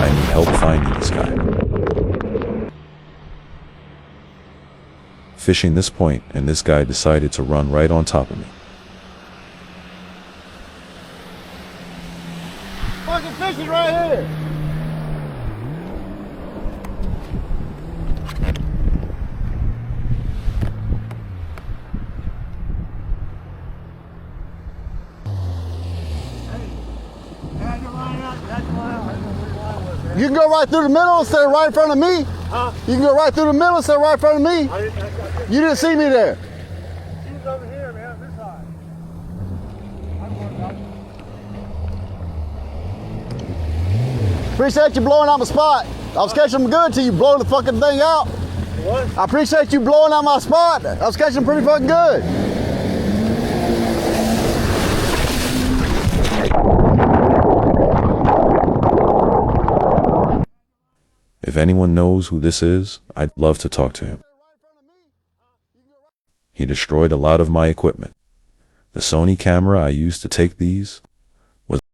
I need help finding this guy. Fishing this point, and this guy decided to run right on top of me. Fucking fish is right here. You can go right through the middle and stay right in front of me. Huh? You can go right through the middle and stay right in front of me. You didn't see me there. He's over here, man, this side. Appreciate you blowing out my spot. I was catching them good till you blow the fucking thing out. What? I appreciate you blowing out my spot. I was catching them pretty fucking good. If anyone knows who this is, I'd love to talk to him. He destroyed a lot of my equipment. The Sony camera I used to take these,